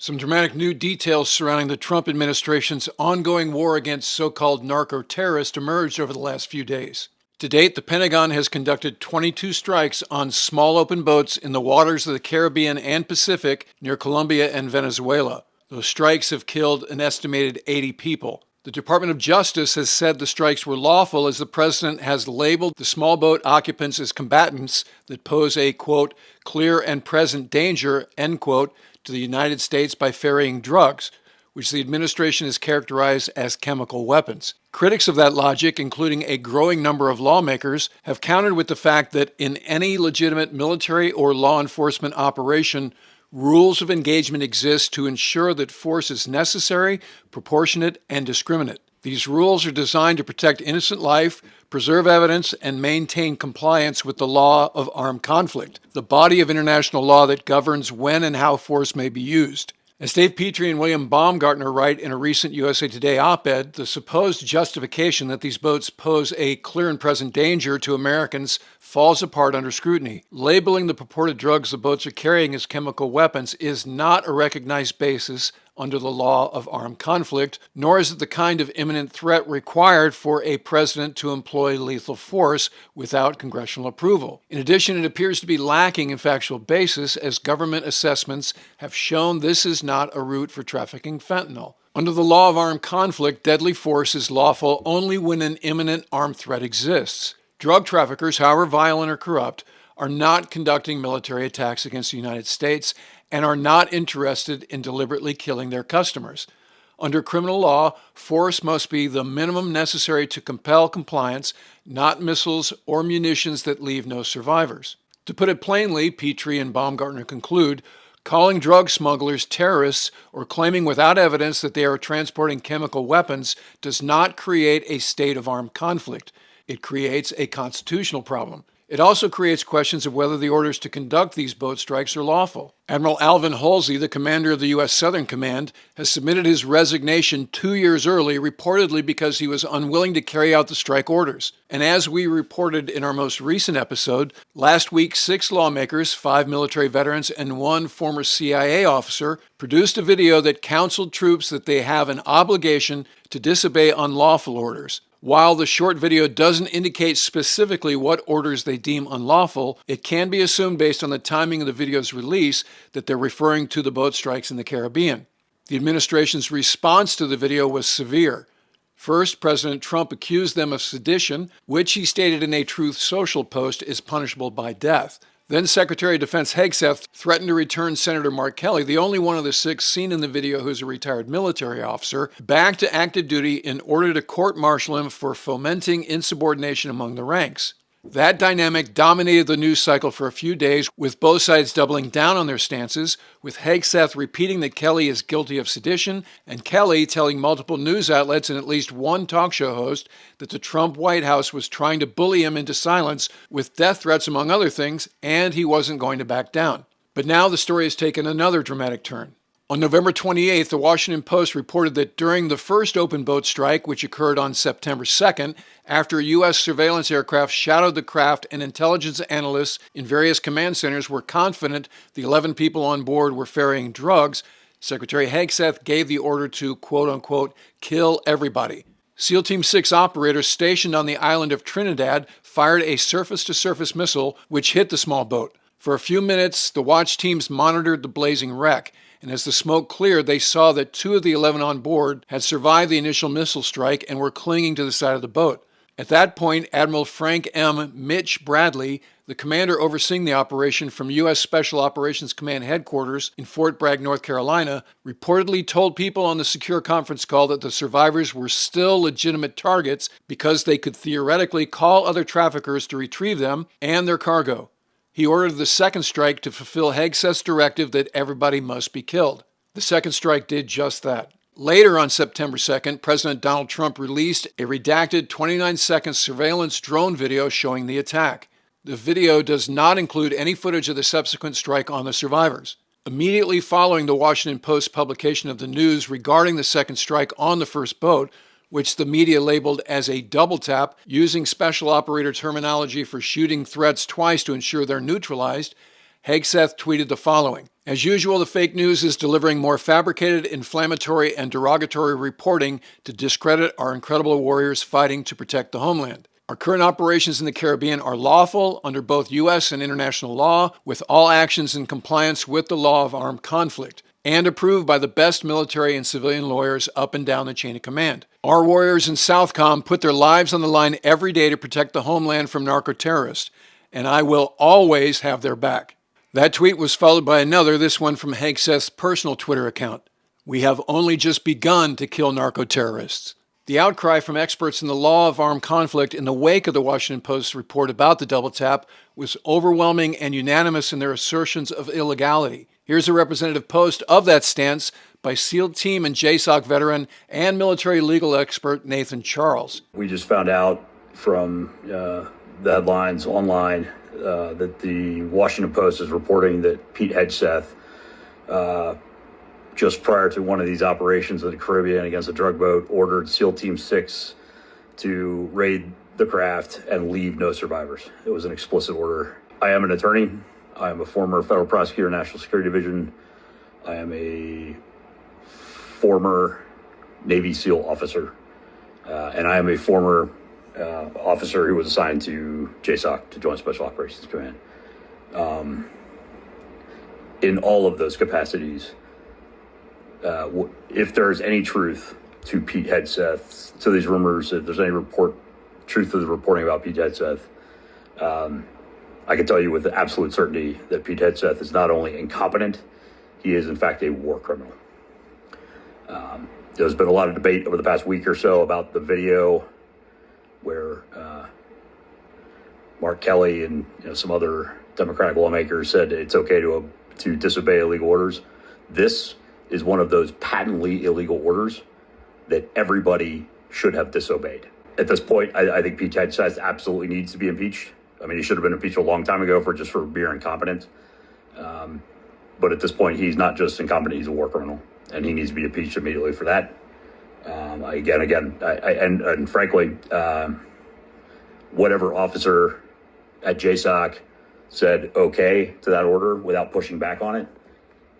Some dramatic new details surrounding the Trump administration's ongoing war against so-called narco-terrorists emerged over the last few days. To date, the Pentagon has conducted 22 strikes on small open boats in the waters of the Caribbean and Pacific near Colombia and Venezuela. Those strikes have killed an estimated 80 people. The Department of Justice has said the strikes were lawful as the president has labeled the small boat occupants as combatants that pose a, quote, clear and present danger, end quote, to the United States by ferrying drugs, which the administration has characterized as chemical weapons. Critics of that logic, including a growing number of lawmakers, have countered with the fact that in any legitimate military or law enforcement operation, rules of engagement exist to ensure that force is necessary, proportionate, and discriminate. These rules are designed to protect innocent life, preserve evidence, and maintain compliance with the law of armed conflict, the body of international law that governs when and how force may be used. As Dave Petrie and William Baumgartner write in a recent USA Today op-ed, the supposed justification that these boats pose a clear and present danger to Americans falls apart under scrutiny. Labeling the purported drugs the boats are carrying as chemical weapons is not a recognized basis under the law of armed conflict, nor is it the kind of imminent threat required for a president to employ lethal force without congressional approval. In addition, it appears to be lacking in factual basis, as government assessments have shown this is not a route for trafficking fentanyl. Under the law of armed conflict, deadly force is lawful only when an imminent armed threat exists. Drug traffickers, however violent or corrupt, are not conducting military attacks against the United States and are not interested in deliberately killing their customers. Under criminal law, force must be the minimum necessary to compel compliance, not missiles or munitions that leave no survivors. To put it plainly, Petrie and Baumgartner conclude, calling drug smugglers terrorists or claiming without evidence that they are transporting chemical weapons does not create a state of armed conflict. It creates a constitutional problem. It also creates questions of whether the orders to conduct these boat strikes are lawful. Admiral Alvin Halsey, the commander of the U.S. Southern Command, has submitted his resignation 2 years early, reportedly because he was unwilling to carry out the strike orders. And as we reported in our most recent episode, last week 6 lawmakers, 5 military veterans, and 1 former CIA officer produced a video that counseled troops that they have an obligation to disobey unlawful orders. While the short video doesn't indicate specifically what orders they deem unlawful, it can be assumed based on the timing of the video's release that they're referring to the boat strikes in the Caribbean. The administration's response to the video was severe. First, President Trump accused them of sedition, which he stated in a Truth Social post is punishable by death. Then Secretary of Defense Hegseth threatened to return Senator Mark Kelly, the only one of the 6 seen in the video who's a retired military officer, back to active duty in order to court-martial him for fomenting insubordination among the ranks. That dynamic dominated the news cycle for a few days, with both sides doubling down on their stances, with Hegseth repeating that Kelly is guilty of sedition, and Kelly telling multiple news outlets and at least one talk show host that the Trump White House was trying to bully him into silence with death threats among other things, and he wasn't going to back down. But now the story has taken another dramatic turn. On November 28th, the Washington Post reported that during the first open boat strike, which occurred on September 2nd, after a U.S. surveillance aircraft shadowed the craft and intelligence analysts in various command centers were confident the 11 people on board were ferrying drugs, Secretary Hegseth gave the order to, quote-unquote, kill everybody. SEAL Team 6 operators stationed on the island of Trinidad fired a surface-to-surface missile which hit the small boat. For a few minutes, the watch teams monitored the blazing wreck, and as the smoke cleared, they saw that 2 of the 11 on board had survived the initial missile strike and were clinging to the side of the boat. At that point, Admiral Frank M. Mitch Bradley, the commander overseeing the operation from U.S. Special Operations Command headquarters in Fort Bragg, North Carolina, reportedly told people on the secure conference call that the survivors were still legitimate targets because they could theoretically call other traffickers to retrieve them and their cargo. He ordered the second strike to fulfill Hegseth's directive that everybody must be killed. The second strike did just that. Later on September 2nd, President Donald Trump released a redacted 29-second surveillance drone video showing the attack. The video does not include any footage of the subsequent strike on the survivors. Immediately following the Washington Post publication of the news regarding the second strike on the first boat, which the media labeled as a double tap, using special operator terminology for shooting threats twice to ensure they're neutralized, Hegseth tweeted the following: "As usual, the fake news is delivering more fabricated, inflammatory, and derogatory reporting to discredit our incredible warriors fighting to protect the homeland. Our current operations in the Caribbean are lawful under both U.S. and international law, with all actions in compliance with the law of armed conflict, and approved by the best military and civilian lawyers up and down the chain of command. Our warriors in Southcom put their lives on the line every day to protect the homeland from narco-terrorists, and I will always have their back." That tweet was followed by another, this one from Hegseth's personal Twitter account. "We have only just begun to kill narco-terrorists." The outcry from experts in the law of armed conflict in the wake of the Washington Post's report about the double tap was overwhelming and unanimous in their assertions of illegality. Here's a representative post of that stance by SEAL Team and JSOC veteran and military legal expert Nathan Charles. "We just found out from the headlines online that the Washington Post is reporting that Pete Hegseth, just prior to one of these operations in the Caribbean against a drug boat, ordered SEAL Team 6 to raid the craft and leave no survivors. It was an explicit order. I am an attorney. I am a former federal prosecutor, National Security Division. I am a former Navy SEAL officer, and I am a former officer who was assigned to JSOC, to Joint Special Operations Command. In all of those capacities, if there's any truth to Pete Hegseth, to these rumors, if there's any truth to the reporting about Pete Hegseth, I can tell you with absolute certainty that Pete Hegseth is not only incompetent, he is in fact a war criminal. There's been a lot of debate over the past week or so about the video where Mark Kelly and some other Democratic lawmakers said it's okay to disobey illegal orders. This is one of those patently illegal orders that everybody should have disobeyed. At this point, I think Pete Hegseth absolutely needs to be impeached. I mean, he should have been impeached a long time ago for mere incompetence. But at this point, he's not just incompetent, he's a war criminal, and he needs to be impeached immediately for that. And frankly, whatever officer at JSOC said okay to that order without pushing back on it,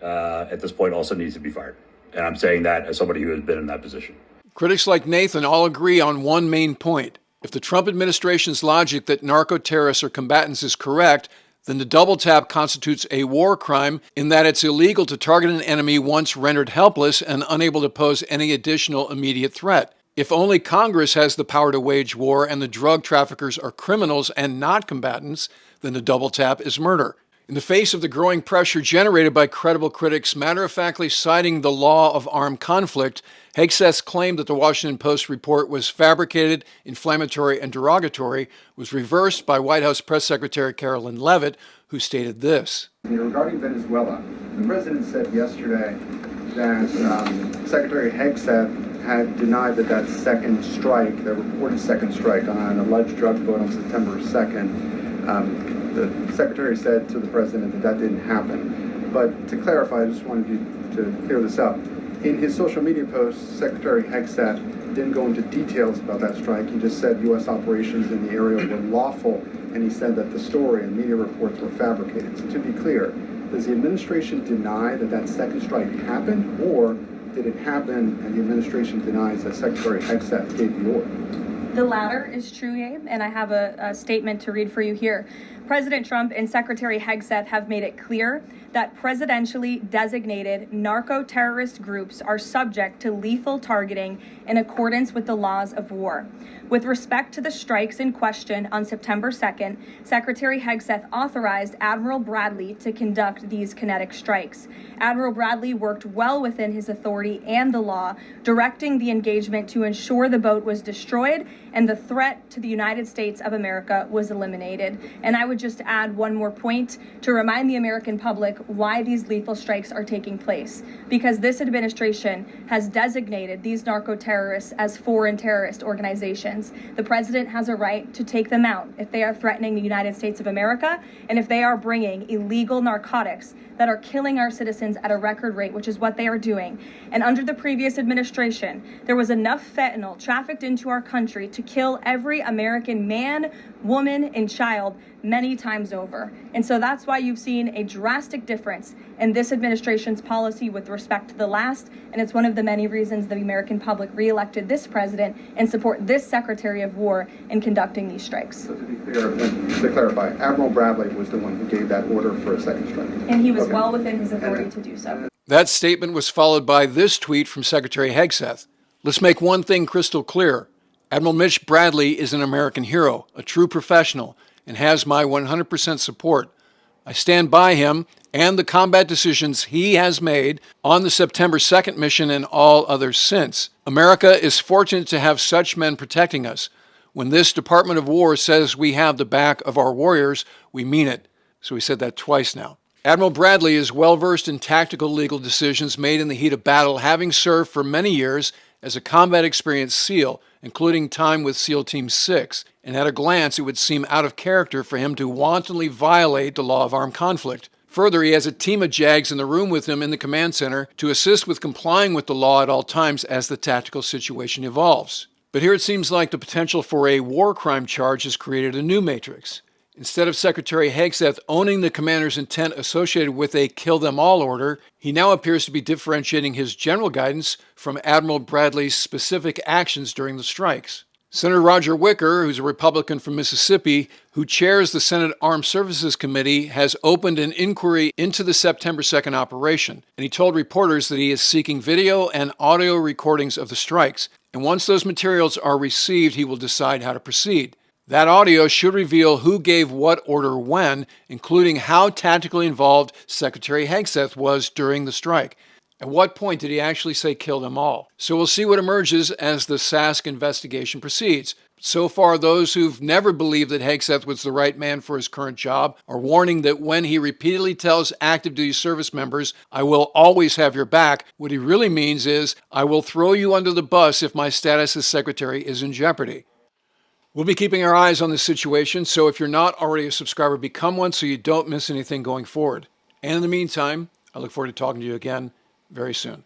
at this point also needs to be fired. And I'm saying that as somebody who has been in that position. Critics like Nathan all agree on one main point. If the Trump administration's logic that narco-terrorists are combatants is correct, then the double tap constitutes a war crime in that it's illegal to target an enemy once rendered helpless and unable to pose any additional immediate threat. If only Congress has the power to wage war and the drug traffickers are criminals and not combatants, then the double tap is murder. In the face of the growing pressure generated by credible critics matter-of-factly citing the law of armed conflict, Hegseth's claim that the Washington Post report was fabricated, inflammatory, and derogatory was reversed by White House Press Secretary Carroll Leavitt, who stated this. Regarding Venezuela, the president said yesterday that Secretary Hegseth had denied that second strike, the reported second strike on an alleged drug boat on September 2nd, the secretary said to the president that didn't happen. But to clarify, I just wanted you to clear this up. In his social media post, Secretary Hegseth didn't go into details about that strike. He just said U.S. operations in the area were lawful, and he said that the story and media reports were fabricated. So to be clear, does the administration deny that second strike happened, or did it happen and the administration denies that Secretary Hegseth gave the order? The latter is true, Abe, and I have a statement to read for you here. President Trump and Secretary Hegseth have made it clear that presidentially designated narco-terrorist groups are subject to lethal targeting in accordance with the laws of war. With respect to the strikes in question on September 2nd, Secretary Hegseth authorized Admiral Bradley to conduct these kinetic strikes. Admiral Bradley worked well within his authority and the law, directing the engagement to ensure the boat was destroyed and the threat to the United States of America was eliminated. And I would just add one more point to remind the American public why these lethal strikes are taking place. Because this administration has designated these narco-terrorists as foreign terrorist organizations. The president has a right to take them out if they are threatening the United States of America and if they are bringing illegal narcotics that are killing our citizens at a record rate, which is what they are doing. And under the previous administration, there was enough fentanyl trafficked into our country to kill every American man, woman, and child many times over. And so that's why you've seen a drastic difference in this administration's policy with respect to the last, and it's one of the many reasons the American public reelected this president and support this Secretary of War in conducting these strikes. So to be clear, to clarify, Admiral Bradley was the one who gave that order for a second strike. And he was well within his authority to do so. That statement was followed by this tweet from Secretary Hegseth. Let's make one thing crystal clear. Admiral Mitch Bradley is an American hero, a true professional, and has my 100% support. I stand by him and the combat decisions he has made on the September 2nd mission and all others since. America is fortunate to have such men protecting us. When this Department of War says we have the back of our warriors, we mean it. So we said that twice now. Admiral Bradley is well-versed in tactical legal decisions made in the heat of battle, having served for many years as a combat-experienced SEAL, including time with SEAL Team 6, and at a glance it would seem out of character for him to wantonly violate the law of armed conflict. Further, he has a team of JAGs in the room with him in the command center to assist with complying with the law at all times as the tactical situation evolves. But here it seems like the potential for a war crime charge has created a new matrix. Instead of Secretary Hegseth owning the commander's intent associated with a kill-them-all order, he now appears to be differentiating his general guidance from Admiral Bradley's specific actions during the strikes. Senator Roger Wicker, who's a Republican from Mississippi, who chairs the Senate Armed Services Committee, has opened an inquiry into the September 2nd operation, and he told reporters that he is seeking video and audio recordings of the strikes, and once those materials are received, he will decide how to proceed. That audio should reveal who gave what order when, including how tactically involved Secretary Hegseth was during the strike. At what point did he actually say kill them all? So we'll see what emerges as the SASC investigation proceeds. So far, those who've never believed that Hegseth was the right man for his current job are warning that when he repeatedly tells active duty service members, "I will always have your back," what he really means is, "I will throw you under the bus if my status as secretary is in jeopardy." We'll be keeping our eyes on this situation, so if you're not already a subscriber, become one so you don't miss anything going forward. And in the meantime, I look forward to talking to you again very soon.